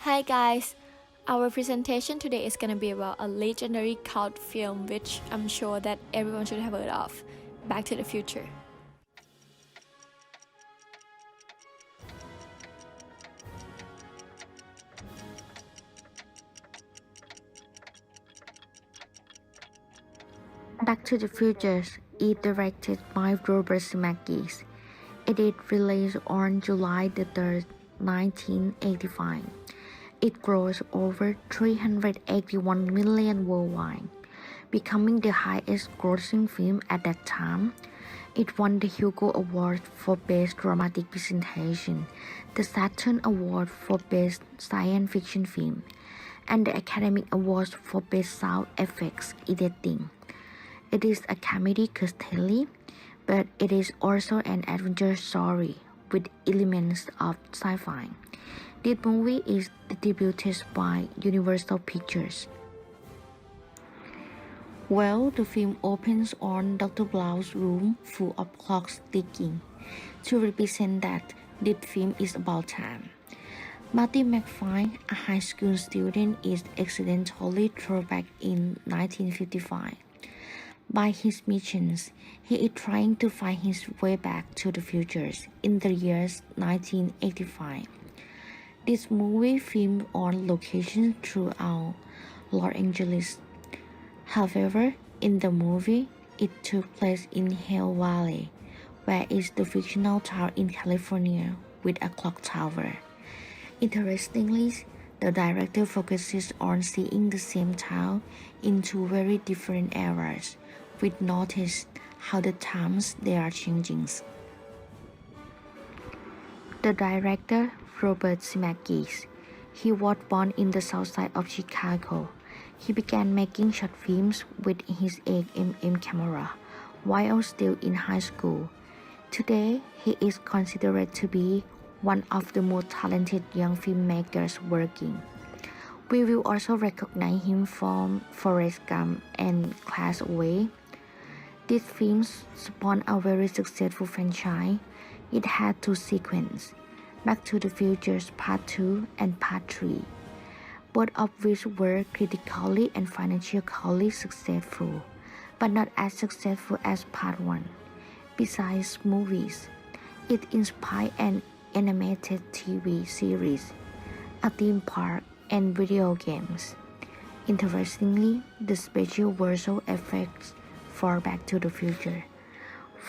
Hi guys, our presentation today is gonna be about a legendary cult film which I'm sure that everyone should have heard of, Back to the Future. Back to the Future is directed by Robert Zemeckis. It is released on July the 3rd, 1985. It grossed over 381 million worldwide, becoming the highest grossing film at that time. It won the Hugo Award for Best Dramatic Presentation, the Saturn Award for Best Science Fiction Film, and the Academy Awards for Best Sound Effects Editing. It is a comedy comedy, but it is also an adventure story with elements of sci-fi. This movie is distributed by Universal Pictures. Well, the film opens on Dr. Blau's room full of clocks ticking, to represent that this film is about time. Marty McFly, a high school student, is accidentally thrown back in 1955. By his missions, he is trying to find his way back to the future in the years 1985. This movie filmed on location throughout Los Angeles. However, in the movie, it took place in Hell Valley, where is the fictional town in California with a clock tower. Interestingly, the director focuses on seeing the same town in two very different eras. We notice how the times they are changing. The director, Robert Zemeckis, he was born in the south side of Chicago. He began making short films with his 8mm camera while still in high school. Today, he is considered to be one of the most talented young filmmakers working. We will also recognize him from Forrest Gump and Class Away. These films spawned a very successful franchise. It had two sequences, Back to the Future Part 2 and Part 3, both of which were critically and financially successful, but not as successful as Part 1. Besides movies, it inspired an animated TV series, a theme park, and video games. Interestingly, the special visual effects for Back to the Future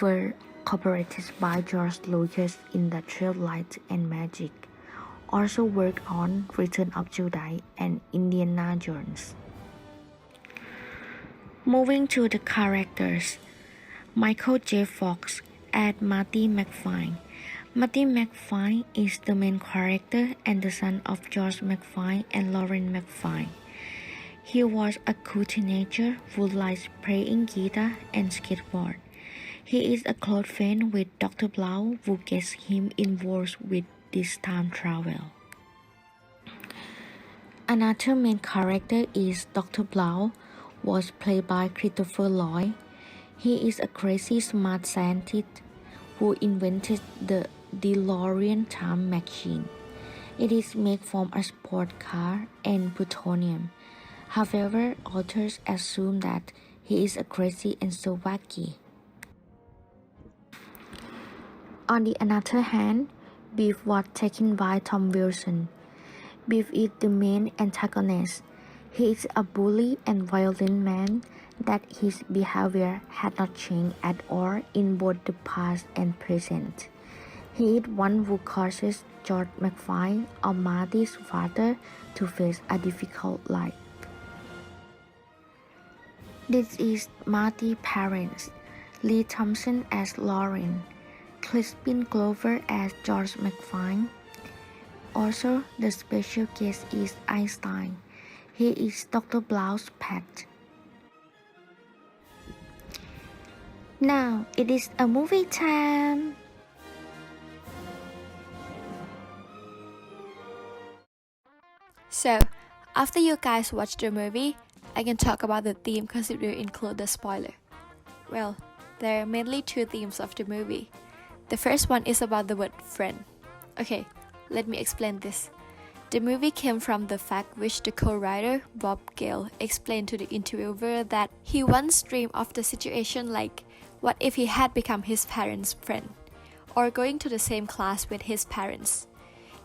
were cooperated by George Lucas Industrial Light and Magic, also worked on Return of Jedi and Indiana Jones. Moving to the characters, Michael J. Fox as Marty McFly. Marty McFly is the main character and the son of George McFly and Lauren McFly. He was a cool teenager who likes playing guitar and skateboard. He is a close friend with Dr. Blau, who gets him involved with this time travel. Another main character is Dr. Blau, was played by Christopher Lloyd. He is a crazy smart scientist who invented the DeLorean time machine. It is made from a sport car and plutonium. However, authors assume that he is a crazy and so wacky. On the other hand, Biff was taken by Tom Wilson. Biff is the main antagonist. He is a bully and violent man that his behavior had not changed at all in both the past and present. He is one who causes George McFly, or Marty's father, to face a difficult life. This is Marty's parents, Lee Thompson as Lauren, Crispin Glover as George McFly. Also, the special guest is Einstein. He is Dr. Blau's pet. Now, it is a movie time! So, after you guys watch the movie, I can talk about the theme because it will include the spoiler. Well, there are mainly two themes of the movie. The first one is about the word friend. Okay, let me explain this. The movie came from the fact which the co-writer, Bob Gale, explained to the interviewer that he once dreamed of the situation like, what if he had become his parents' friend, or going to the same class with his parents.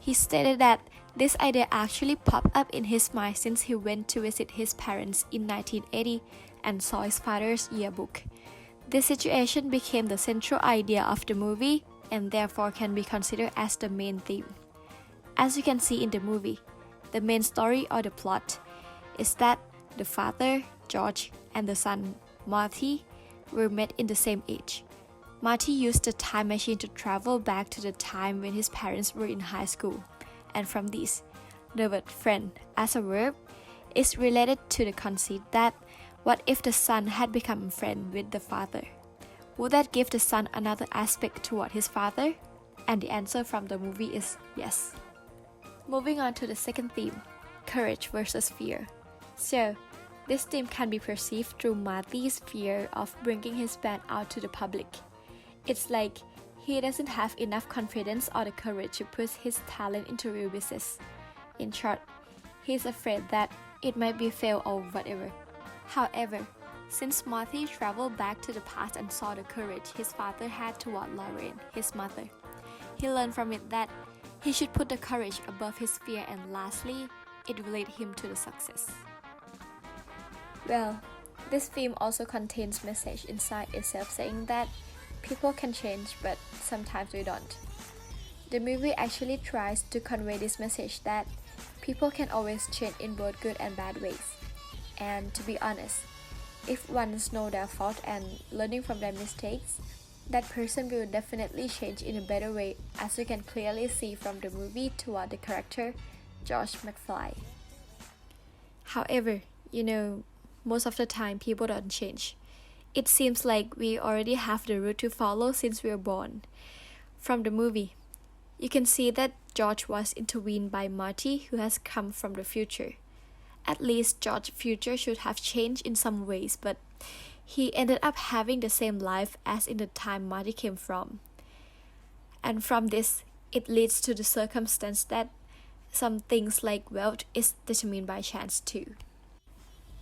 He stated that this idea actually popped up in his mind since he went to visit his parents in 1980 and saw his father's yearbook. This situation became the central idea of the movie and therefore can be considered as the main theme. As you can see in the movie, the main story or the plot is that the father, George, and the son, Marty, were met in the same age. Marty used the time machine to travel back to the time when his parents were in high school, and from this, the word friend as a verb is related to the conceit that what if the son had become a friend with the father? Would that give the son another aspect toward his father? And the answer from the movie is yes. Moving on to the second theme, courage versus fear. So, this theme can be perceived through Marty's fear of bringing his band out to the public. It's like he doesn't have enough confidence or the courage to push his talent into real business. In short, he's afraid that it might be fail or whatever. However, since Marty traveled back to the past and saw the courage his father had toward Lorraine, his mother, he learned from it that he should put the courage above his fear, and lastly, it will lead him to the success. Well, this film also contains message inside itself saying that people can change, but sometimes we don't. The movie actually tries to convey this message that people can always change in both good and bad ways. And to be honest, if one knows their fault and learning from their mistakes, that person will definitely change in a better way, as you can clearly see from the movie toward the character George McFly. However, most of the time people don't change. It seems like we already have the route to follow since we were born. From the movie, you can see that George was intervened by Marty, who has come from the future. At least George's future should have changed in some ways, but he ended up having the same life as in the time Marty came from. And from this, it leads to the circumstance that some things like wealth is determined by chance too.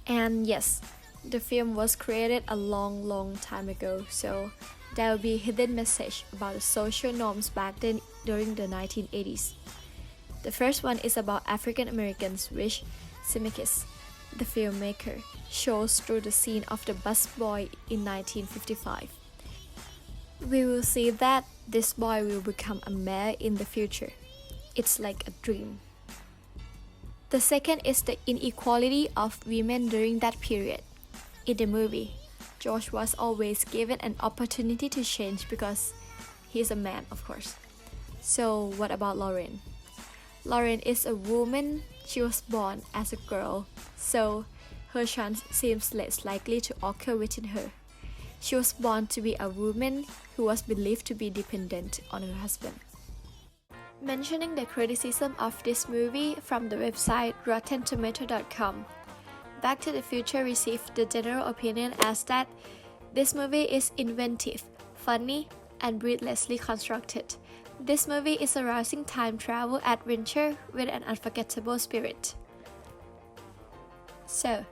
And yes, the film was created a long time ago, so there will be a hidden message about the social norms back then during the 1980s. The first one is about African Americans, which Zemeckis, the filmmaker, shows through the scene of the busboy in 1955. We will see that this boy will become a mayor in the future. It's like a dream. The second is the inequality of women during that period. In the movie, George was always given an opportunity to change because he's a man, of course. So what about Lorraine? Lorraine is a woman. She was born as a girl, so her chance seems less likely to occur within her. She was born to be a woman who was believed to be dependent on her husband. Mentioning the criticism of this movie from the website RottenTomato.com, Back to the Future received the general opinion as that this movie is inventive, funny, and brilliantly constructed. This movie is a rousing time travel adventure with an unforgettable spirit. So,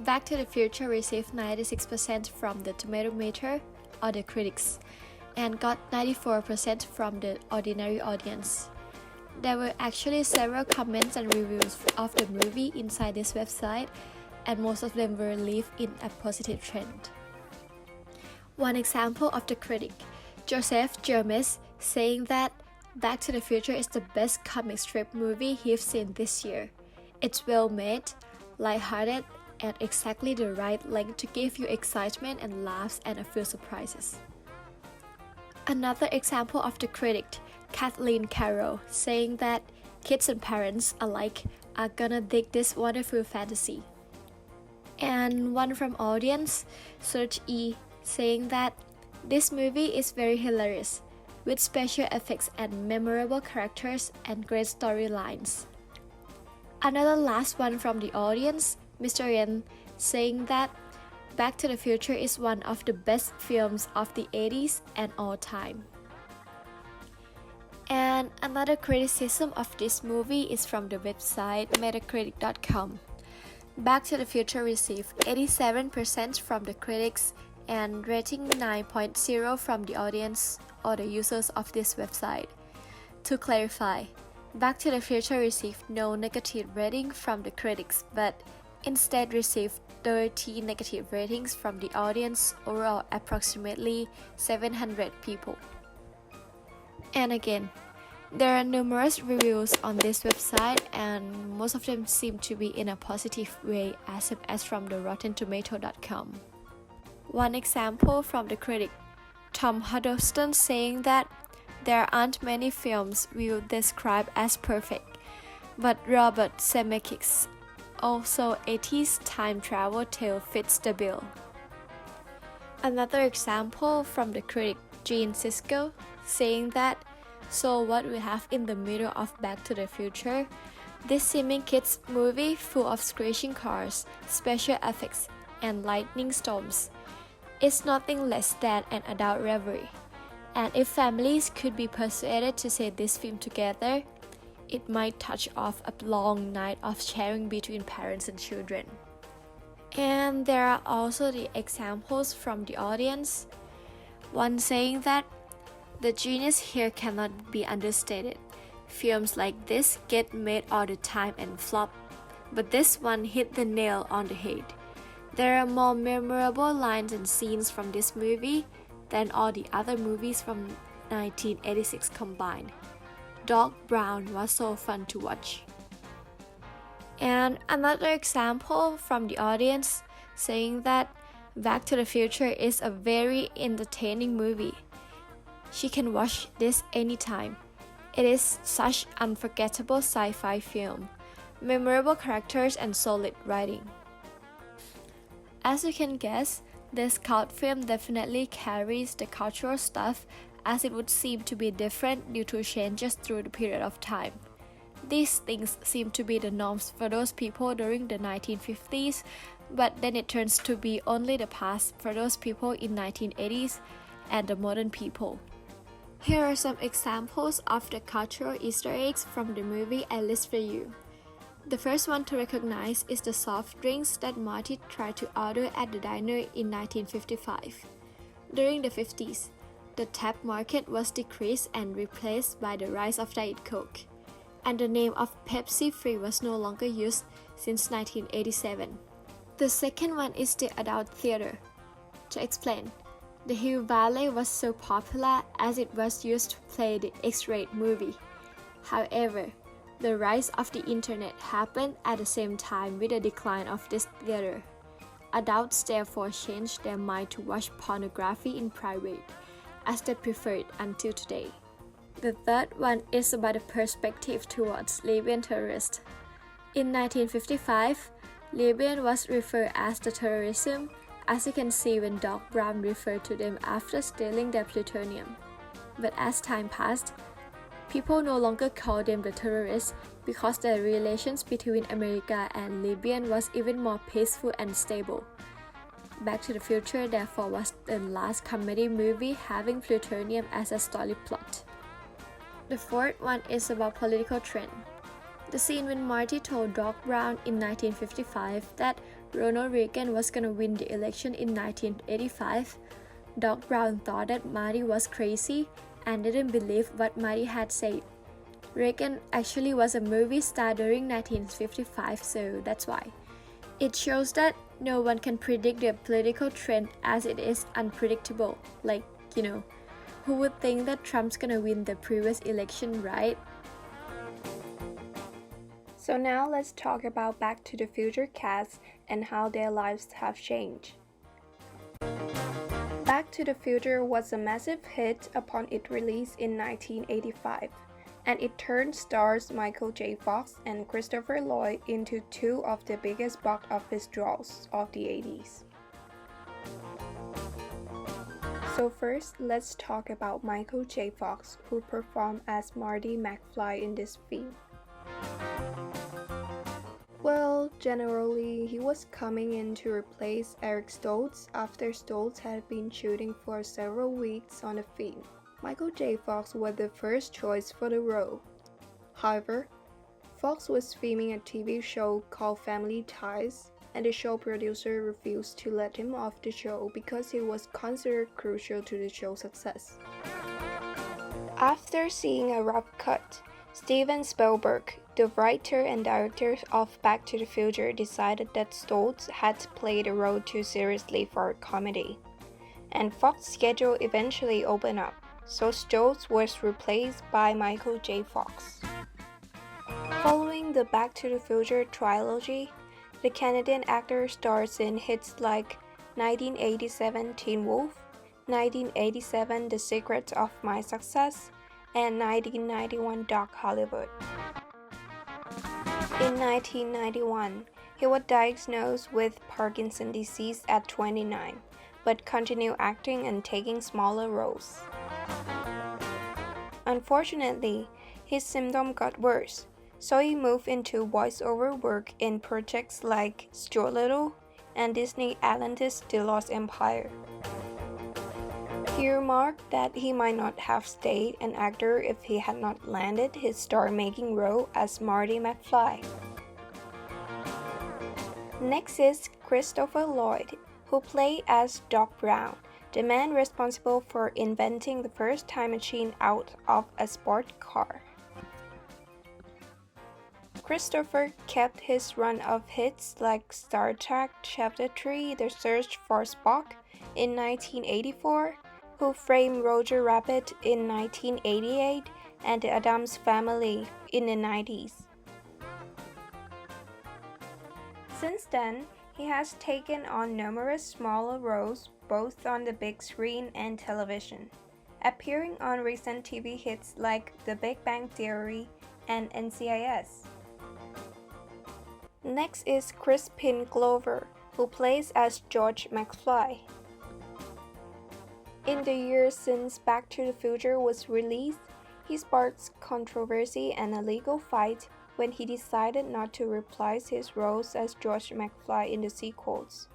Back to the Future received 96% from the tomato meter or the critics and got 94% from the ordinary audience. There were actually several comments and reviews of the movie inside this website, and most of them were leave in a positive trend. One example of the critic, Joseph Jermes, saying that Back to the Future is the best comic strip movie he's seen this year. It's well made, lighthearted, and exactly the right length to give you excitement and laughs and a few surprises. Another example of the critic, Kathleen Carroll, saying that kids and parents alike are gonna dig this wonderful fantasy. And one from audience, Serge E, saying that this movie is very hilarious, with special effects and memorable characters and great storylines. Another last one from the audience, Mr. Yen, saying that Back to the Future is one of the best films of the 80s and all time. And another criticism of this movie is from the website metacritic.com. Back to the Future received 87% from the critics and rating 9.0 from the audience or the users of this website. To clarify, Back to the Future received no negative rating from the critics, but instead received 30 negative ratings from the audience, overall approximately 700 people. And again, there are numerous reviews on this website, and most of them seem to be in a positive way, as from the RottenTomato.com. One example from the critic Tom Huddleston saying that there aren't many films we would describe as perfect, but Robert Zemeckis' also 80s time travel tale fits the bill. Another example from the critic Gene Siskel saying that, so what we have in the middle of Back to the Future, this seeming kids movie full of screeching cars, special effects, and lightning storms, is nothing less than an adult revelry. And if families could be persuaded to see this film together, it might touch off a long night of sharing between parents and children. And there are also the examples from the audience. One saying that the genius here cannot be understated. Films like this get made all the time and flop, but this one hit the nail on the head. There are more memorable lines and scenes from this movie than all the other movies from 1986 combined. Doc Brown was so fun to watch. And another example from the audience saying that Back to the Future is a very entertaining movie. She can watch this anytime. It is such unforgettable sci-fi film, memorable characters and solid writing. As you can guess, this cult film definitely carries the cultural stuff, as it would seem to be different due to changes through the period of time. These things seem to be the norms for those people during the 1950s, but then it turns to be only the past for those people in 1980s and the modern people. Here are some examples of the cultural Easter eggs from the movie I list for you. The first one to recognize is the soft drinks that Marty tried to order at the diner in 1955. During the 50s, the tap market was decreased and replaced by the rise of Diet Coke, and the name of Pepsi Free was no longer used since 1987. The second one is the adult theater. To explain, the Hill Valley was so popular as it was used to play the X-rated movie. However, the rise of the internet happened at the same time with the decline of this theater. Adults therefore changed their mind to watch pornography in private, as they preferred until today. The third one is about the perspective towards Libyan terrorists. In 1955, Libyan was referred as the terrorism, as you can see when Doc Brown referred to them after stealing their plutonium. But as time passed, people no longer call them the terrorists because the relations between America and Libya was even more peaceful and stable. Back to the Future therefore was the last comedy movie having plutonium as a story plot. The fourth one is about political trend. The scene when Marty told Doc Brown in 1955 that Ronald Reagan was gonna win the election in 1985, Doc Brown thought that Marty was crazy and didn't believe what Marty had said. Reagan actually was a movie star during 1955, so that's why. It shows that no one can predict the political trend as it is unpredictable. Like, who would think that Trump's gonna win the previous election, right? So now let's talk about Back to the Future cast and how their lives have changed. Back to the Future was a massive hit upon its release in 1985, and it turned stars Michael J. Fox and Christopher Lloyd into two of the biggest box office draws of the 80s. So first, let's talk about Michael J. Fox, who performed as Marty McFly in this film. Well, generally, he was coming in to replace Eric Stoltz after Stoltz had been shooting for several weeks on the film. Michael J. Fox was the first choice for the role. However, Fox was filming a TV show called Family Ties, and the show producer refused to let him off the show because he was considered crucial to the show's success. After seeing a rough cut, Steven Spielberg, the writer and director of Back to the Future, decided that Stoltz had played the role too seriously for a comedy, and Fox's schedule eventually opened up, so Stoltz was replaced by Michael J. Fox. Following the Back to the Future trilogy, the Canadian actor stars in hits like 1987 Teen Wolf, 1987 The Secret of My Success, and 1991 Doc Hollywood. In 1991, he was diagnosed with Parkinson's disease at 29, but continued acting and taking smaller roles. Unfortunately, his symptoms got worse, so he moved into voiceover work in projects like Stuart Little and Disney Atlantis The Lost Empire. He remarked that he might not have stayed an actor if he had not landed his star-making role as Marty McFly. Next is Christopher Lloyd, who played as Doc Brown, the man responsible for inventing the first time machine out of a sport car. Christopher kept his run of hits like Star Trek Chapter 3 The Search for Spock in 1984, Who Framed Roger Rabbit in 1988, and The Addams Family in the 90s. Since then, he has taken on numerous smaller roles both on the big screen and television, appearing on recent TV hits like The Big Bang Theory and NCIS. Next is Crispin Glover, who plays as George McFly. In the years since Back to the Future was released, he sparked controversy and a legal fight when he decided not to reprise his roles as George McFly in the sequels.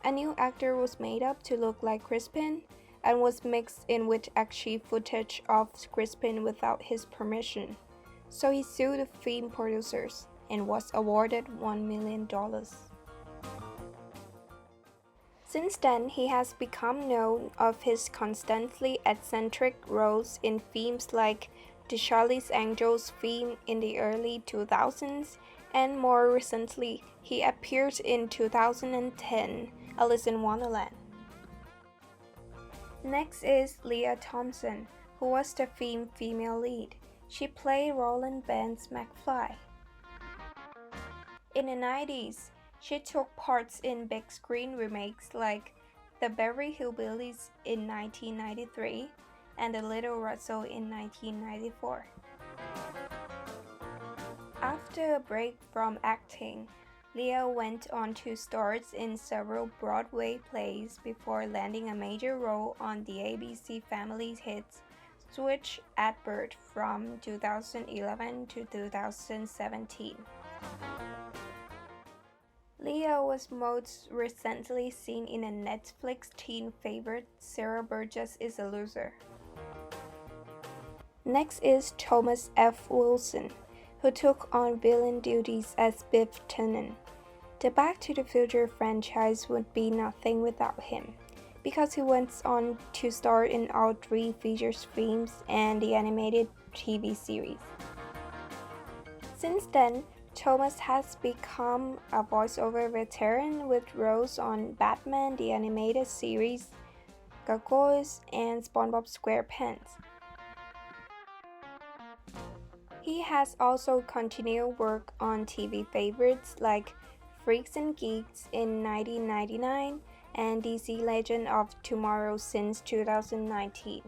A new actor was made up to look like Crispin and was mixed in with archive footage of Crispin without his permission, so he sued the film producers and was awarded $1 million. Since then, he has become known of his constantly eccentric roles in films like the Charlie's Angels film in the early 2000s, and more recently, he appeared in 2010, Alice in Wonderland. Next is Leah Thompson, who was the film's female lead. She played Roland Ben's McFly. In the 90s, she took parts in big screen remakes like The Beverly Hillbillies in 1993 and The Little Russell in 1994. After a break from acting, Leah went on to star in several Broadway plays before landing a major role on the ABC Family hits Switch at Birth from 2011 to 2017. Leah was most recently seen in a Netflix teen favorite, Sarah Burgess is a Loser. Next is Thomas F. Wilson, who took on villain duties as Biff Tannen. The Back to the Future franchise would be nothing without him, because he went on to star in all 3 features films and the animated TV series. Since then, Thomas has become a voiceover veteran with roles on Batman the Animated Series, Gargoyles, and SpongeBob SquarePants. He has also continued work on TV favorites like Freaks and Geeks in 1999 and DC Legend of Tomorrow since 2019.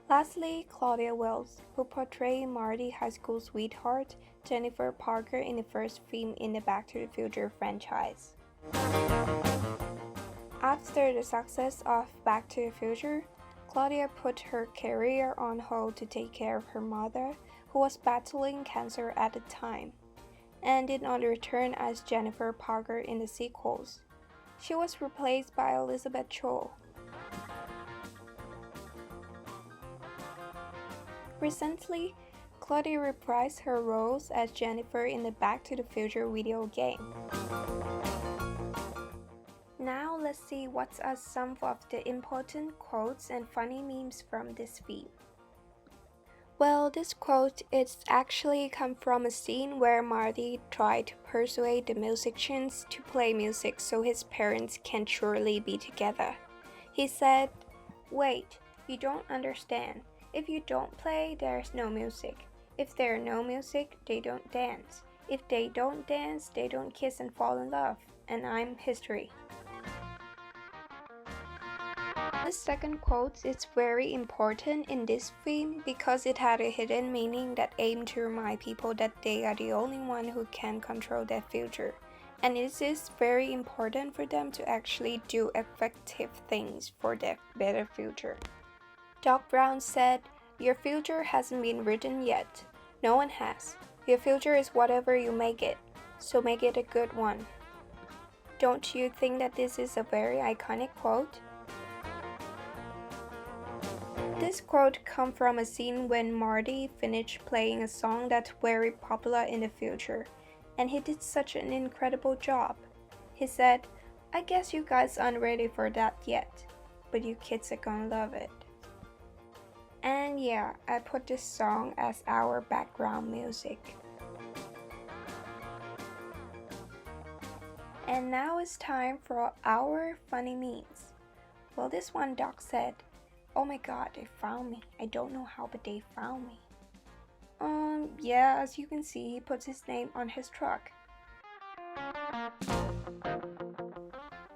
Lastly, Claudia Wells, who portrayed Marty high school sweetheart Jennifer Parker in the first film in the Back to the Future franchise. After the success of Back to the Future, Claudia put her career on hold to take care of her mother, who was battling cancer at the time, and did not return as Jennifer Parker in the sequels. She was replaced by Elizabeth Cho. Recently, Claudia reprised her roles as Jennifer in the Back to the Future video game. Now let's see what are some of the important quotes and funny memes from this film. Well, this quote is actually come from a scene where Marty tried to persuade the musicians to play music so his parents can surely be together. He said, "Wait, you don't understand. If you don't play, there's no music. If there's no music, they don't dance. If they don't dance, they don't kiss and fall in love. And I'm history." This second quote is very important in this film because it had a hidden meaning that aimed to remind people that they are the only one who can control their future. And it is very important for them to actually do effective things for their better future. Doc Brown said, "Your future hasn't been written yet. No one has. Your future is whatever you make it, so make it a good one." Don't you think that this is a very iconic quote? This quote comes from a scene when Marty finished playing a song that's very popular in the future, and he did such an incredible job. He said, "I guess you guys aren't ready for that yet, but you kids are gonna love it." And yeah, I put this song as our background music. And now it's time for our funny memes. Well, this one Doc said, "Oh my god, they found me. I don't know how, but they found me." Yeah, as you can see, he puts his name on his truck.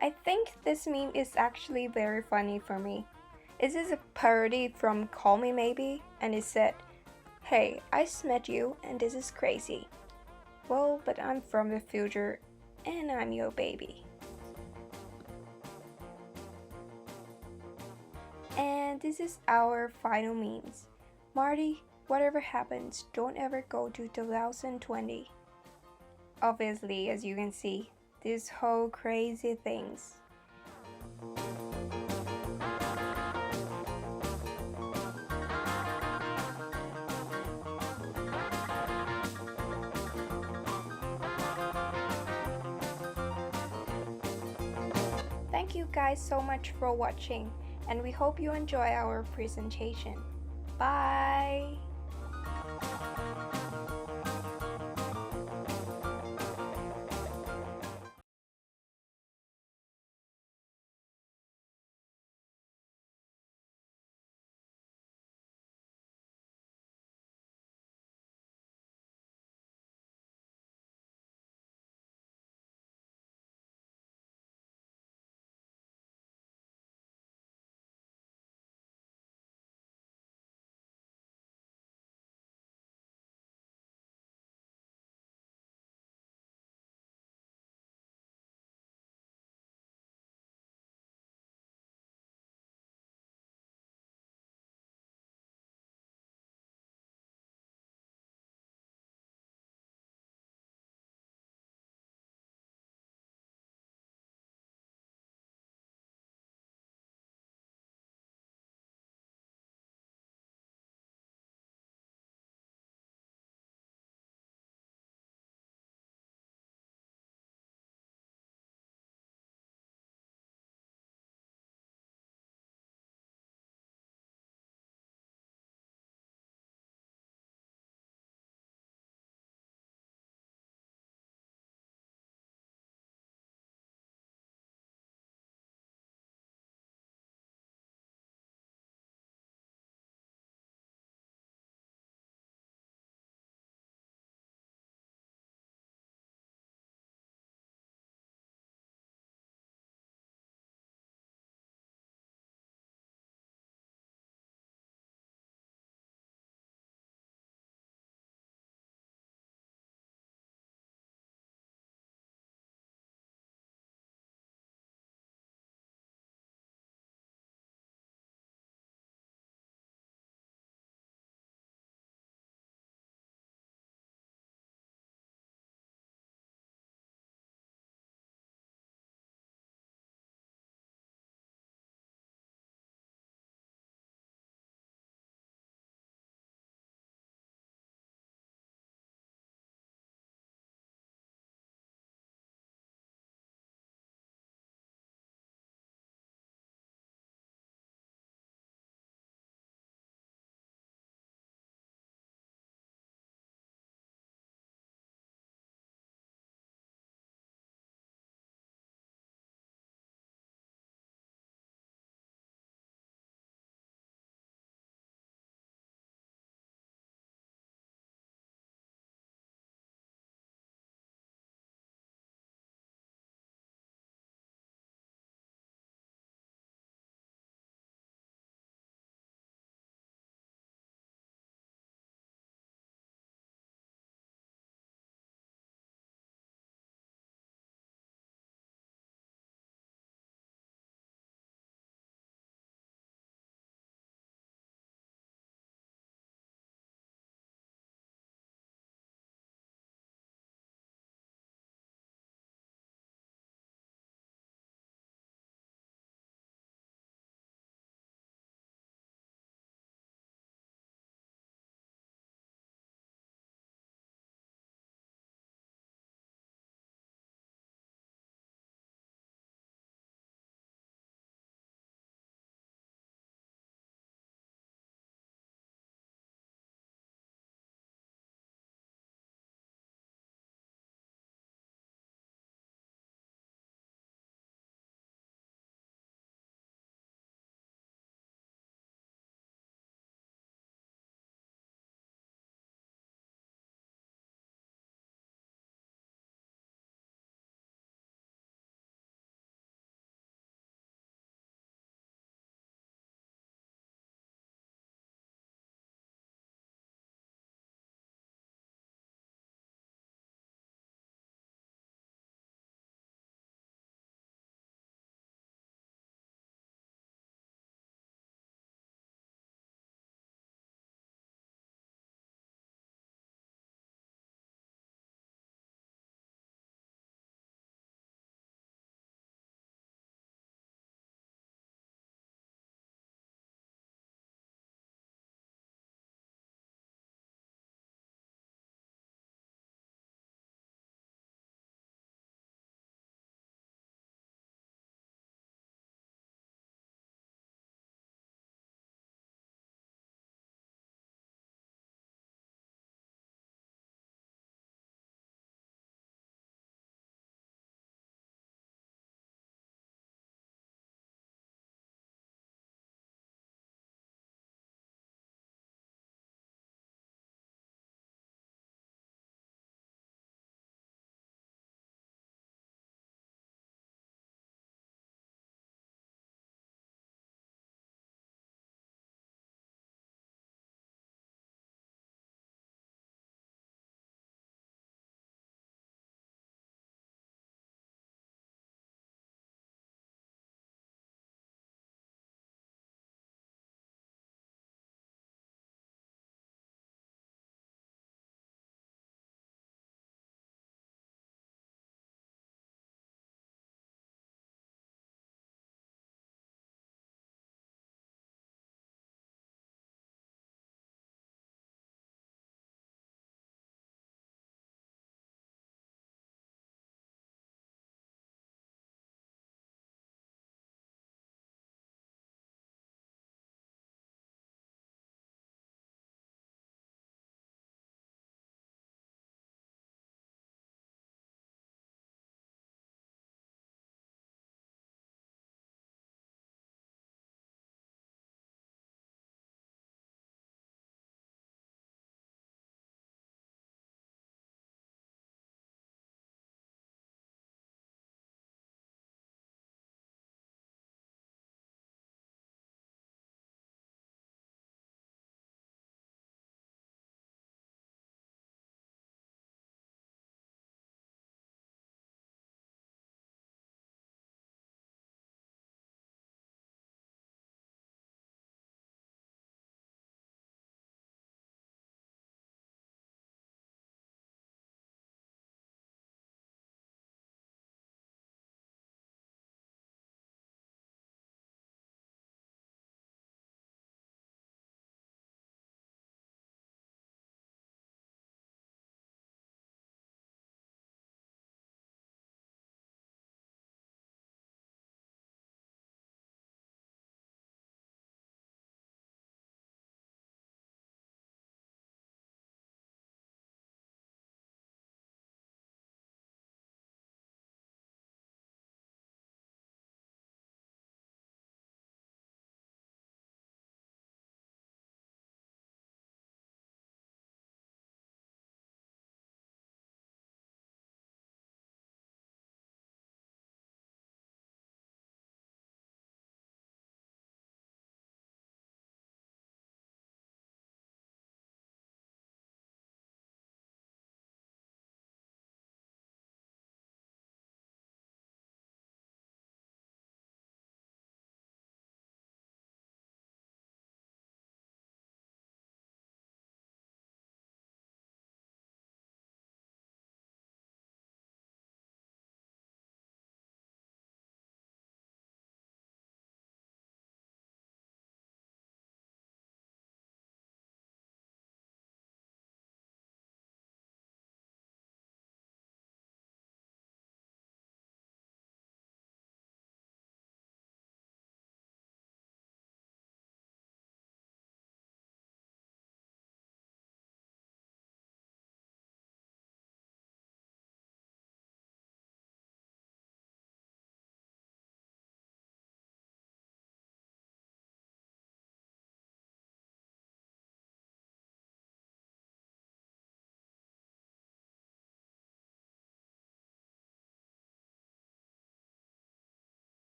I think this meme is actually very funny for me. This is a parody from Call Me Maybe, and it said, "Hey, I just met you, and this is crazy. Well, but I'm from the future, and I'm your baby." And this is our final memes. Marty, whatever happens, don't ever go to 2020. Obviously, as you can see, these whole crazy things. Thank you guys so much for watching, and we hope you enjoy our presentation. Bye!